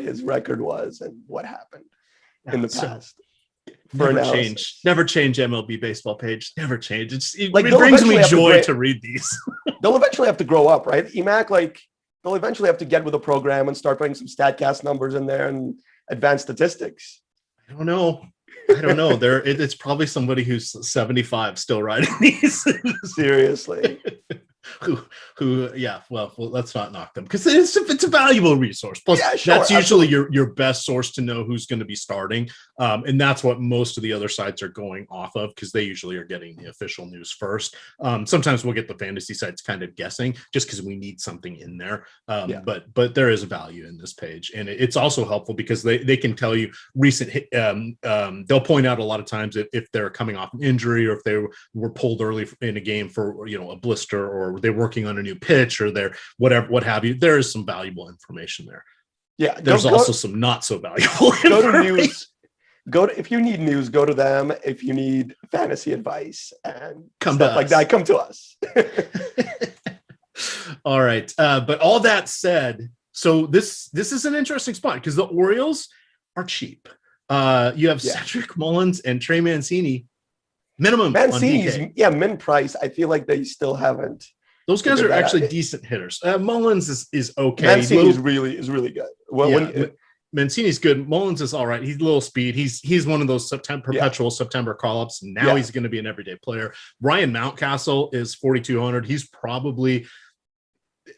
his record was and what happened in the past. Never change MLB baseball page. Never change. It brings me joy to read these. They'll eventually have to grow up, right? EMac, like, they'll eventually have to get with a program and start putting some StatCast numbers in there and advanced statistics. I don't know. It's probably somebody who's 75 still writing these. Seriously. Well, let's not knock them, because it's a valuable resource. Plus, that's usually your best source to know who's going to be starting, and that's what most of the other sites are going off of, because they usually are getting the official news first. Sometimes we'll get the fantasy sites kind of guessing just because we need something in there. But there is value in this page, and it's also helpful because they can tell you recent. They'll point out a lot of times if they're coming off an injury, or if they were pulled early in a game for a blister, or they're working on a new pitch, or they're what have you. There is some valuable information there. Yeah, there's also some not so valuable go to news. If you need news, go to them. If you need fantasy advice and stuff like that, come to us. All right, but all that said, so this is an interesting spot because the Orioles are cheap. You have Cedric Mullins and Trey Mancini. Minimum Mancini's min price. I feel like they still haven't. Those guys are actually decent hitters. Mullins is okay. Mancini is really good. Mancini's good. Mullins is all right. He's a little speed. He's one of those perpetual September call-ups. Now he's going to be an everyday player. Ryan Mountcastle is 4,200. He's probably.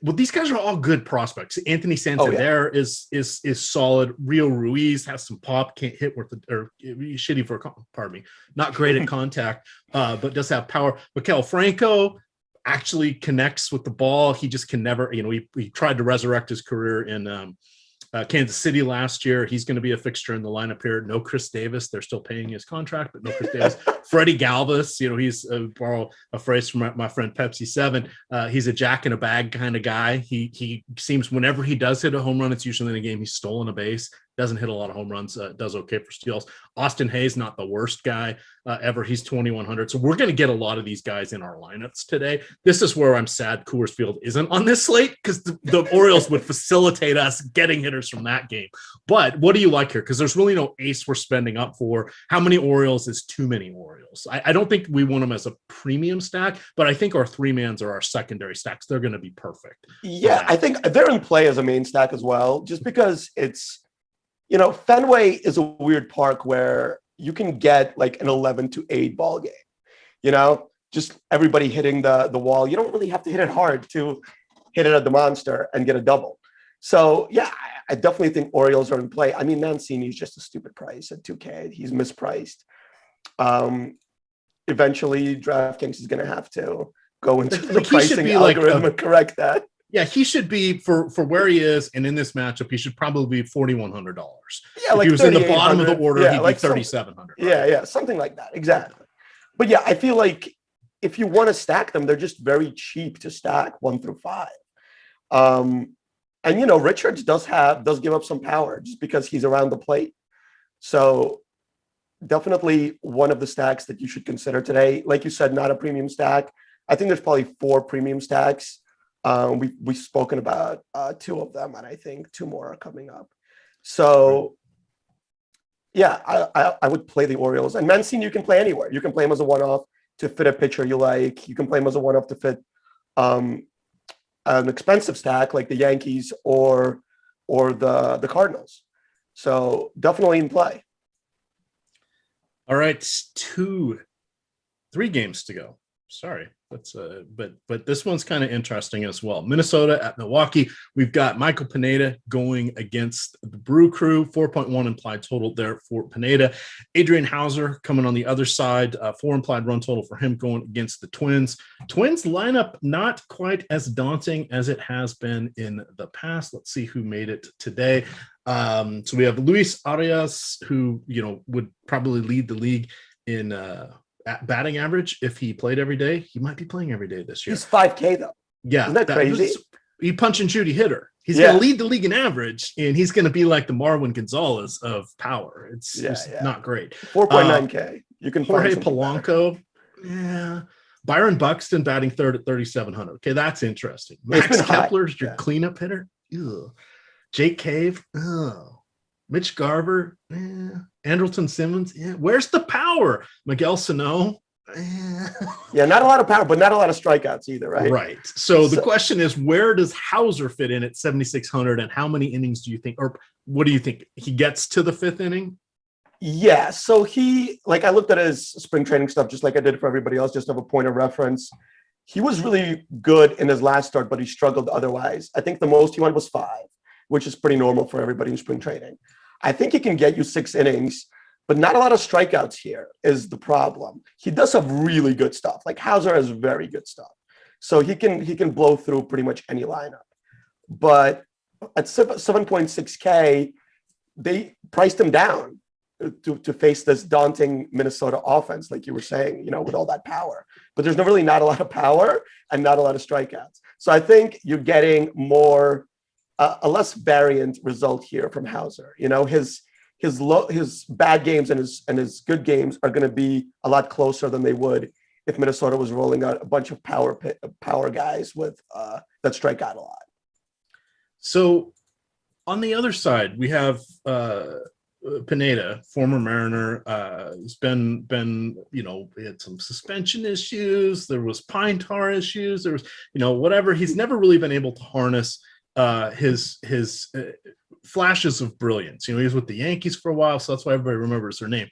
Well, these guys are all good prospects. Anthony Santander is solid. Rio Ruiz has some pop, can't hit shitty for, pardon me, not great at contact, but does have power. Maikel Franco actually connects with the ball. He just can never, he tried to resurrect his career in Kansas City last year. He's going to be a fixture in the lineup here. No Chris Davis. They're still paying his contract, but no Chris Davis. Freddie Galvis, he's borrow a phrase from my friend Pepsi 7. He's a jack in a bag kind of guy. He seems whenever he does hit a home run, it's usually in a game he's stolen a base. Doesn't hit a lot of home runs, does okay for steals. Austin Hayes, not the worst guy ever. He's 2,100. So we're going to get a lot of these guys in our lineups today. This is where I'm sad Coors Field isn't on this slate, because the Orioles would facilitate us getting hitters from that game. But what do you like here? Because there's really no ace we're spending up for. How many Orioles is too many Orioles? I don't think we want them as a premium stack, but I think our 3-mans are our secondary stacks. They're going to be perfect. Yeah, I think they're in play as a main stack as well, just because it's, Fenway is a weird park where you can get like an 11-8 ball game, just everybody hitting the wall. You don't really have to hit it hard to hit it at the monster and get a double. So yeah, I definitely think Orioles are in play. I mean, Mancini is just a stupid price at 2K. He's mispriced. Eventually DraftKings is going to have to go into the pricing algorithm and correct that. Yeah, he should be for where he is, and in this matchup, he should probably be $4,100. Yeah, if he was in the bottom of the order, he'd be 3,700. Right? Yeah, something like that. Exactly. But yeah, I feel like if you want to stack them, they're just very cheap to stack 1 through 5. And Richards does give up some power just because he's around the plate. So definitely one of the stacks that you should consider today. Like you said, not a premium stack. I think there's probably 4 premium stacks. We've spoken about 2 of them, and I think 2 more are coming up. So yeah, I would play the Orioles. And Mancini you can play anywhere. You can play him as a one-off to fit a pitcher you like. You can play him as a one-off to fit an expensive stack like the Yankees or the Cardinals. So definitely in play. All right, 3 games to go. Sorry, that's but this one's kind of interesting as well. Minnesota at Milwaukee. We've got Michael Pineda going against the Brew Crew. 4.1 implied total there for Pineda. Adrian Hauser coming on the other side. 4 implied run total for him going against the Twins. Twins lineup not quite as daunting as it has been in the past. Let's see who made it today. So we have Luis Arias, who would probably lead the league in batting average if he played every day. He might be playing every day this year. He's 5K though. Yeah, isn't that crazy? He punch and shoot hitter. He's going to lead the league in average, and he's going to be like the Marwin Gonzalez of power. It's not great. 4.9K. You can Jorge Polanco. Yeah. Byron Buxton batting third at 3,700. Okay, that's interesting. Max Kepler's your cleanup hitter. Ugh. Jake Cave. Oh. Mitch Garver, Andrelton Simmons. Where's the power? Miguel Sano. Yeah, not a lot of power, but not a lot of strikeouts either, right? Right. So the question is, where does Hauser fit in at 7,600, and how many innings do you think, or what do you think he gets to the 5th inning? Yeah. So I looked at his spring training stuff, just like I did for everybody else, just have a point of reference. He was really good in his last start, but he struggled otherwise. I think the most he went was 5, which is pretty normal for everybody in spring training. I think he can get you 6 innings, but not a lot of strikeouts here is the problem. He does have really good stuff. Like Hauser has very good stuff. So he can blow through pretty much any lineup. But at 7.6K, they priced him down to face this daunting Minnesota offense, like you were saying, with all that power. But there's not a lot of power and not a lot of strikeouts. So I think you're getting more a less variant result here from Hauser. His bad games and his good games are going to be a lot closer than they would if Minnesota was rolling out a bunch of power guys with that strike out a lot. So on the other side, we have Pineda, former Mariner. He's been he had some suspension issues. There was pine tar issues. There was whatever. He's never really been able to harness his flashes of brilliance. He was with the Yankees for a while, so that's why everybody remembers their name.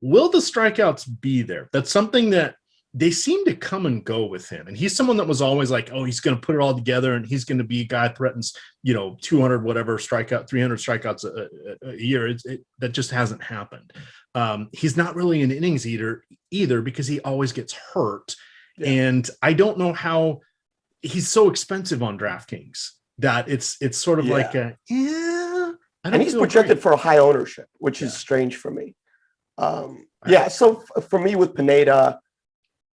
Will the strikeouts be there? That's something that they seem to come and go with him. And he's someone that was always like, oh, he's going to put it all together and he's going to be a guy that threatens, 200 whatever strikeout, 300 strikeouts a year. That just hasn't happened. He's not really an innings eater either because he always gets hurt. Yeah. And I don't know how he's so expensive on DraftKings that it's sort of like and he's projected for a high ownership, which is strange for me. I Yeah, so for me with Pineda,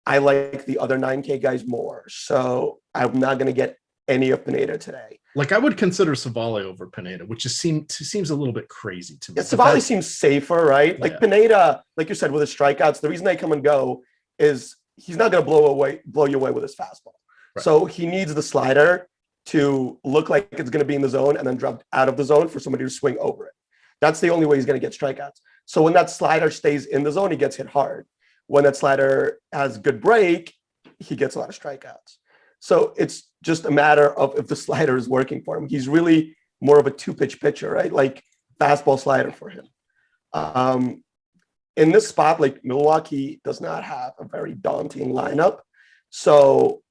I like the other 9K guys more. So I'm not going to get any of Pineda today. Like I would consider Savale over Pineda, which seems a little bit crazy to me. Yeah, Savale seems safer, right? Yeah. Like Pineda, like you said, with his strikeouts, the reason they come and go is he's not going to blow you away with his fastball. Right. So he needs the slider to look like it's going to be in the zone and then drop out of the zone for somebody to swing over it. That's the only way he's going to get strikeouts. So when that slider stays in the zone, he gets hit hard. When that slider has good break, he gets a lot of strikeouts. So it's just a matter of if the slider is working for him. He's really more of a two-pitch pitcher, right? Like fastball slider for him. In this spot, like Milwaukee does not have a very daunting lineup. So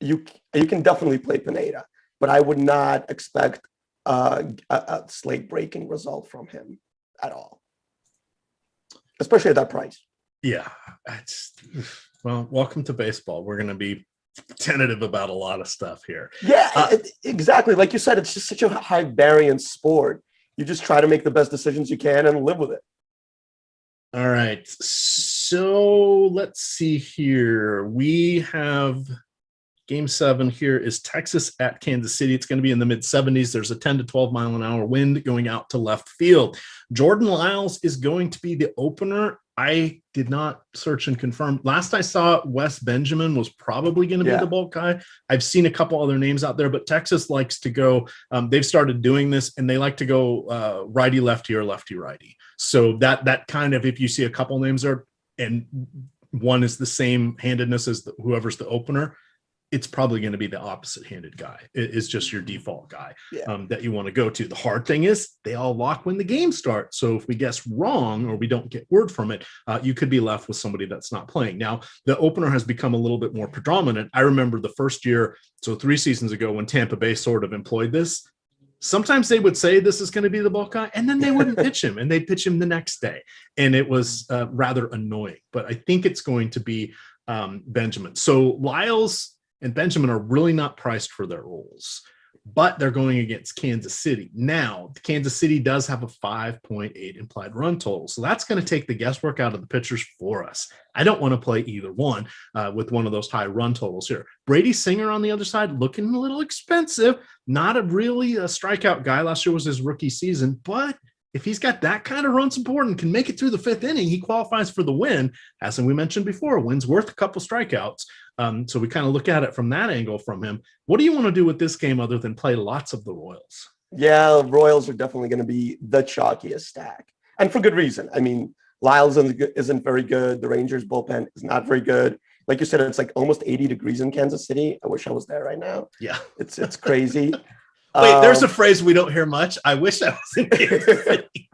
you can definitely play Pineda, but I would not expect a slate breaking result from him at all, especially at that price. Yeah. Well, welcome to baseball. We're going to be tentative about a lot of stuff here. Yeah, exactly. Like you said, it's just such a high variance sport. You just try to make the best decisions you can and live with it. All right. So let's see here. We have Game 7 here is Texas at Kansas City. It's going to be in the mid-70s. There's a 10 to 12 mile an hour wind going out to left field. Jordan Lyles is going to be the opener. I did not search and confirm. Last I saw, Wes Benjamin was probably going to be the bulk guy. I've seen a couple other names out there, but Texas likes to go. They've started doing this, and they like to go righty-lefty or lefty-righty. So that kind of, if you see a couple names there, and one is the same handedness as whoever's the opener, it's probably going to be the opposite-handed guy. It's just your default guy that you want to go to. The hard thing is they all lock when the game starts. So if we guess wrong or we don't get word from it, you could be left with somebody that's not playing. Now, the opener has become a little bit more predominant. I remember the first year, so 3 seasons ago, when Tampa Bay sort of employed this, sometimes they would say this is going to be the bulk guy, and then they wouldn't pitch him, and they'd pitch him the next day. And it was rather annoying. But I think it's going to be Benjamin. So Lyles and Benjamin are really not priced for their roles, but they're going against Kansas City. Now, Kansas City does have a 5.8 implied run total, so that's going to take the guesswork out of the pitchers for us. I don't want to play either one with one of those high run totals here. Brady Singer on the other side, looking a little expensive, not a strikeout guy. Last year was his rookie season, but if he's got that kind of run support and can make it through the 5th inning, he qualifies for the win. As we mentioned before, a win's worth a couple strikeouts. So we kind of look at it from that angle from him. What do you want to do with this game other than play lots of the Royals? Yeah, Royals are definitely going to be the chalkiest stack. And for good reason. I mean, Lyles isn't very good. The Rangers bullpen is not very good. Like you said, it's like almost 80 degrees in Kansas City. I wish I was there right now. Yeah. It's crazy. Wait, there's a phrase we don't hear much. I wish I was in Kansas City.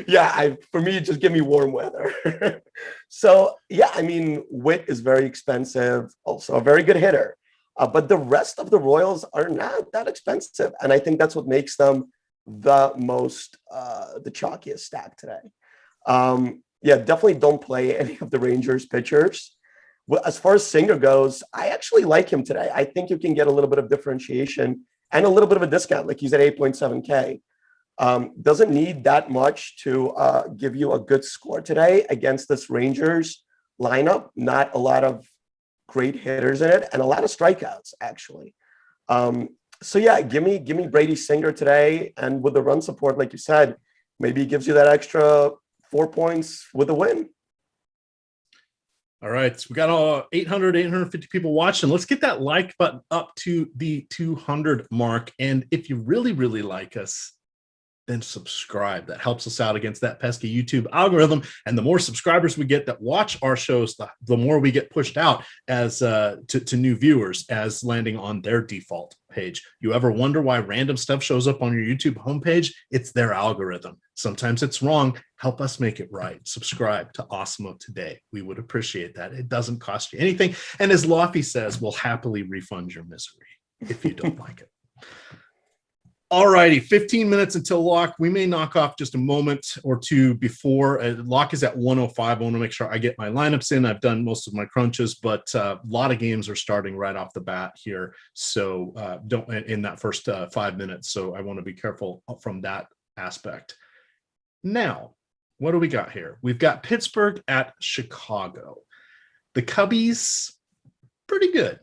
Yeah, for me, just give me warm weather. So, yeah, I mean, Witt is very expensive, also a very good hitter. But the rest of the Royals are not that expensive. And I think that's what makes them the chalkiest stack today. Yeah, definitely don't play any of the Rangers pitchers. Well, as far as Singer goes, I actually like him today. I think you can get a little bit of differentiation and a little bit of a discount. Like he's at 8.7K. Doesn't need that much to give you a good score today against this Rangers lineup. Not a lot of great hitters in it and a lot of strikeouts, actually. So yeah, give me Brady Singer today. And with the run support, like you said, maybe he gives you that extra 4 points with a win. All right, so we got 850 people watching. Let's get that like button up to the 200 mark. And if you really, really like us, then subscribe. That helps us out against that pesky YouTube algorithm. And the more subscribers we get that watch our shows, the more we get pushed out as to new viewers as landing on their default page. You ever wonder why random stuff shows up on your YouTube homepage? It's their algorithm. Sometimes it's wrong. Help us make it right. Subscribe to Awesemo today. We would appreciate that. It doesn't cost you anything. And as Lofty says, we'll happily refund your misery if you don't like it. All righty, 15 minutes until lock. We may knock off just a moment or two before. Lock is at 105. I want to make sure I get my lineups in. I've done most of my crunches, but a lot of games are starting right off the bat here. So don't in that first 5 minutes. So I want to be careful from that aspect. Now, what do we got here? We've got Pittsburgh at Chicago. The Cubbies, pretty good.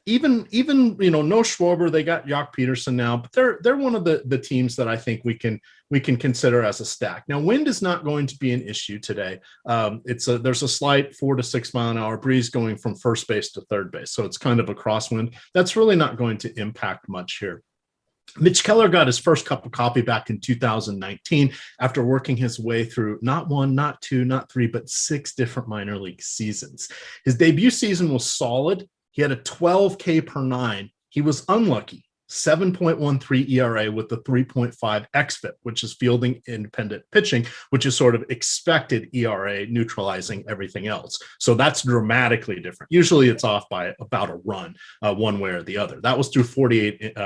Even no Schwarber, they got Jock Peterson now, but they're one of the teams that I think we can consider as a stack. Now, wind is not going to be an issue today. There's a slight 4 to 6 mile an hour breeze going from first base to third base, so it's kind of a crosswind. That's really not going to impact much here. Mitch Keller got his first cup of coffee back in 2019 after working his way through not 1, not 2, not 3, but 6 different minor league seasons. His debut season was solid. He had a 12K per 9. He was unlucky. 7.13 ERA with the 3.5 xFIP, which is fielding independent pitching, which is sort of expected ERA neutralizing everything else. So that's dramatically different. Usually it's off by about a run, one way or the other. That was through 48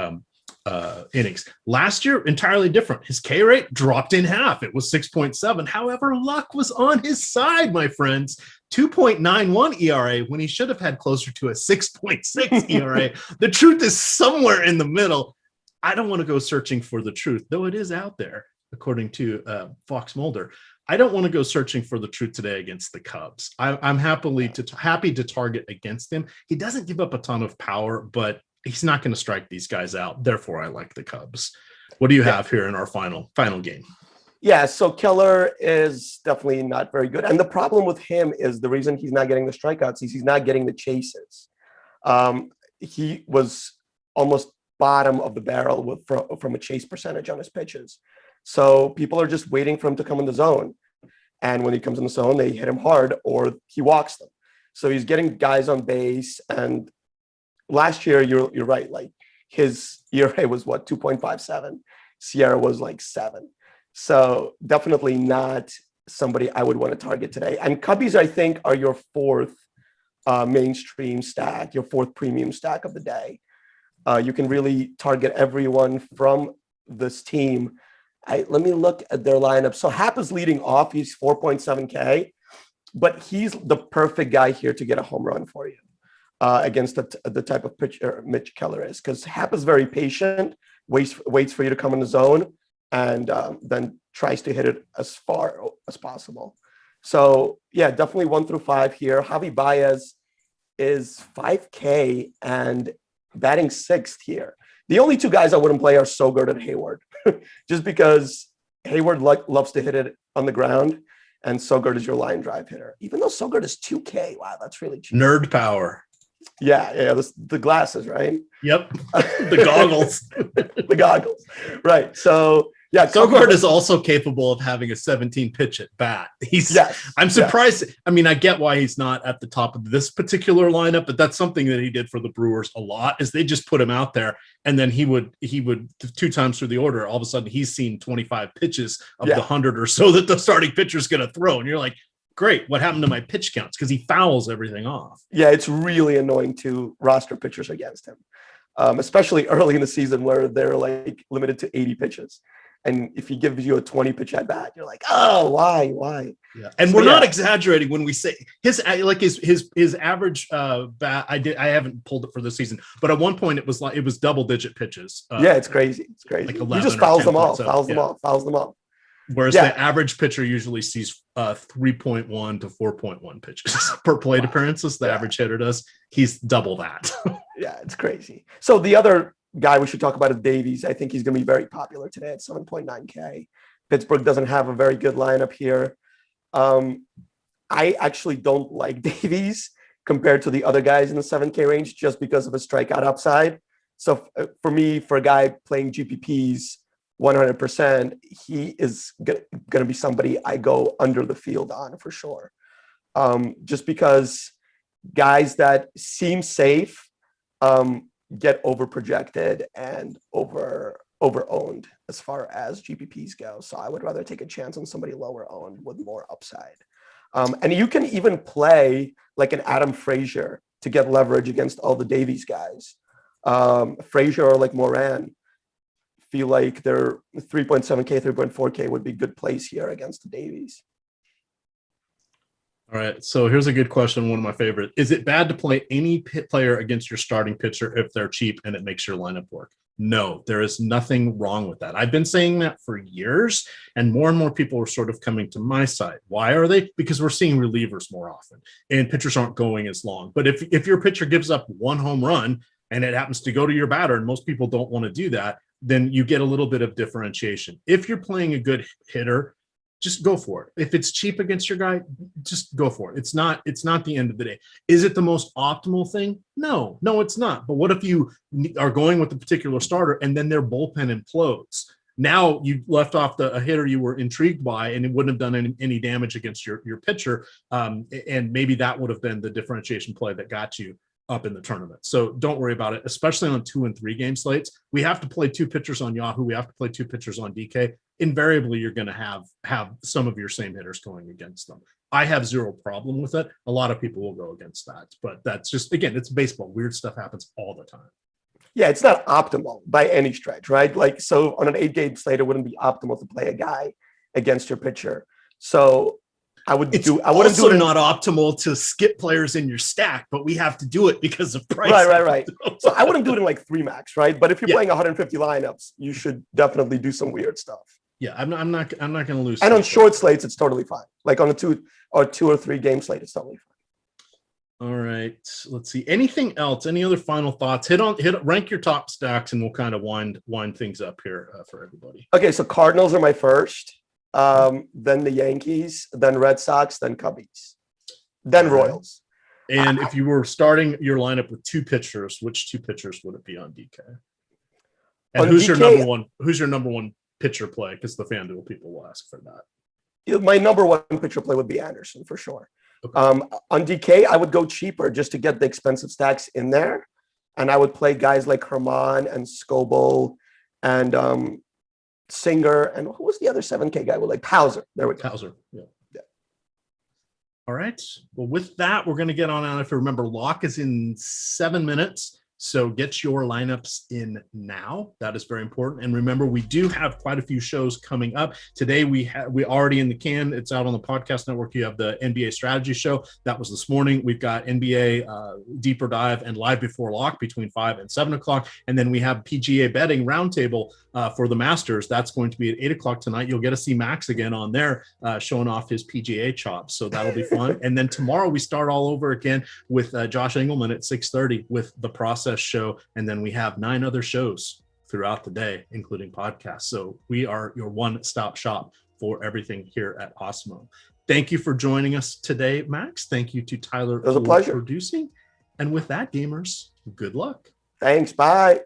innings. Last year, entirely different. His K rate dropped in half. It was 6.7. However, luck was on his side, my friends. 2.91 ERA when he should have had closer to a 6.6 ERA. The truth is somewhere in the middle. I don't want to go searching for the truth, though it is out there, according to Fox Mulder. I don't want to go searching for the truth today against the Cubs. I'm happy to target against him. He doesn't give up a ton of power, but he's not going to strike these guys out. Therefore, I like the Cubs. What do you have here in our final game? Yeah, so Keller is definitely not very good. And the problem with him is the reason he's not getting the strikeouts is he's not getting the chases. He was almost bottom of the barrel from a chase percentage on his pitches. So people are just waiting for him to come in the zone. And when he comes in the zone, they hit him hard or he walks them. So he's getting guys on base. And last year, you're right. Like his ERA was 2.57. Sierra was like 7. So definitely not somebody I would want to target today. And Cubbies, I think, are your 4th mainstream stack, your 4th premium stack of the day. You can really target everyone from this team. Let me look at their lineup. So Happ is leading off. He's 4.7K, but he's the perfect guy here to get a home run for you against the type of pitcher Mitch Keller is, because Happ is very patient, waits for you to come in the zone, and then tries to hit it as far as possible. So yeah, definitely 1 through 5 here. Javi Baez is 5K and batting 6th here. The only 2 guys I wouldn't play are Sogard and Hayward, just because Hayward loves to hit it on the ground, and Sogard is your line drive hitter. Even though Sogard is 2K, wow, that's really cheap. Nerd power. Yeah, the glasses, right? Yep, the goggles. The goggles, right? So yeah, Sogard is also capable of having a 17 pitch at bat. I'm surprised. Yes. I mean, I get why he's not at the top of this particular lineup, but that's something that he did for the Brewers a lot. Is they just put him out there, and then he would 2 times through the order, all of a sudden he's seen 25 pitches of the 100 or so that the starting pitcher is going to throw, and you're like, great, what happened to my pitch counts? Because he fouls everything off. Yeah, it's really annoying to roster pitchers against him, especially early in the season where they're like limited to 80 pitches. And if he gives you a 20 pitch at bat, you're like, oh, why? Yeah. And we're not exaggerating when we say his average bat. I haven't pulled it for this season, but at one point it was double digit pitches. It's crazy. It's crazy. Like he just fouls them all. Whereas the average pitcher usually sees 3.1 to 4.1 pitches per plate appearances. The average hitter does. He's double that. Yeah, it's crazy. So the other guy we should talk about is Davies. I think he's going to be very popular today at 7.9K. Pittsburgh doesn't have a very good lineup here. I actually don't like Davies compared to the other guys in the 7K range just because of his strikeout upside. So for me, for a guy playing GPPs 100%, he is going to be somebody I go under the field on for sure. Just because guys that seem safe get over-projected and over-owned as far as GPPs go. So I would rather take a chance on somebody lower-owned with more upside. And you can even play like an Adam Frazier to get leverage against all the Davies guys. Frazier or like Moran feel like their 3.7K, 3.4K would be good plays here against the Davies. All right, so here's a good question, one of my favorite. Is it bad to play any player against your starting pitcher if they're cheap and it makes your lineup work? No, there is nothing wrong with that. I've been saying that for years, and more people are sort of coming to my side. Why are they? Because we're seeing relievers more often, and pitchers aren't going as long. But if your pitcher gives up one home run and it happens to go to your batter, and most people don't want to do that, then you get a little bit of differentiation. If you're playing a good hitter, just go for it. If it's cheap against your guy, just go for it. It's not the end of the day. Is it the most optimal thing? No, it's not. But what if you are going with a particular starter and then their bullpen implodes? Now you left off a hitter you were intrigued by, and it wouldn't have done any damage against your pitcher. And maybe that would have been the differentiation play that got you up in the tournament. So don't worry about it, especially on 2 and 3 game slates. We have to play 2 pitchers on Yahoo. We have to play 2 pitchers on DK. Invariably, you're going to have some of your same hitters going against them. I have zero problem with it. A lot of people will go against that, but that's just, again, it's baseball. Weird stuff happens all the time. Yeah, it's not optimal by any stretch, right? Like, so on an 8-game slate, it wouldn't be optimal to play a guy against your pitcher. So I wouldn't do it. It's not optimal to skip players in your stack, but we have to do it because of price. Right. So I wouldn't do it in like 3 max, right? But if you're playing 150 lineups, you should definitely do some weird stuff. Yeah, I'm not going to lose. And on short slates, it's totally fine. Like on a 2 or 3 game slate, it's totally fine. All right, let's see. Anything else? Any other final thoughts? Rank your top stacks, and we'll kind of wind things up here for everybody. Okay, so Cardinals are my first. Then the Yankees, then Red Sox, then Cubbies, then Royals. And if you were starting your lineup with 2 pitchers, which 2 pitchers would it be on DK? And who's your number one pitcher play? Because the FanDuel people will ask for that. My number 1 pitcher play would be Anderson for sure. Okay. On DK, I would go cheaper just to get the expensive stacks in there, and I would play guys like Herman and Scoble and Singer, and who was the other 7K guy? Like Hauser. There we go. Hauser. Yeah. All right. Well, with that, we're going to get on out. If you remember, lock is in 7 minutes. So get your lineups in now. That is very important. And remember, we do have quite a few shows coming up. Today, we already in the can. It's out on the podcast network. You have the NBA strategy show. That was this morning. We've got NBA Deeper Dive and Live Before Lock between 5 and 7 o'clock. And then we have PGA Betting Roundtable for the Masters. That's going to be at 8 o'clock tonight. You'll get to see Max again on there showing off his PGA chops. So that'll be fun. And then tomorrow, we start all over again with Josh Engelman at 6:30 with the Process show, and then we have 9 other shows throughout the day, including podcasts. So we are your one-stop shop for everything here at Awesemo. Thank you for joining us today, Max. Thank you to Tyler. It was a pleasure producing. And with that, gamers, good luck. Thanks. Bye.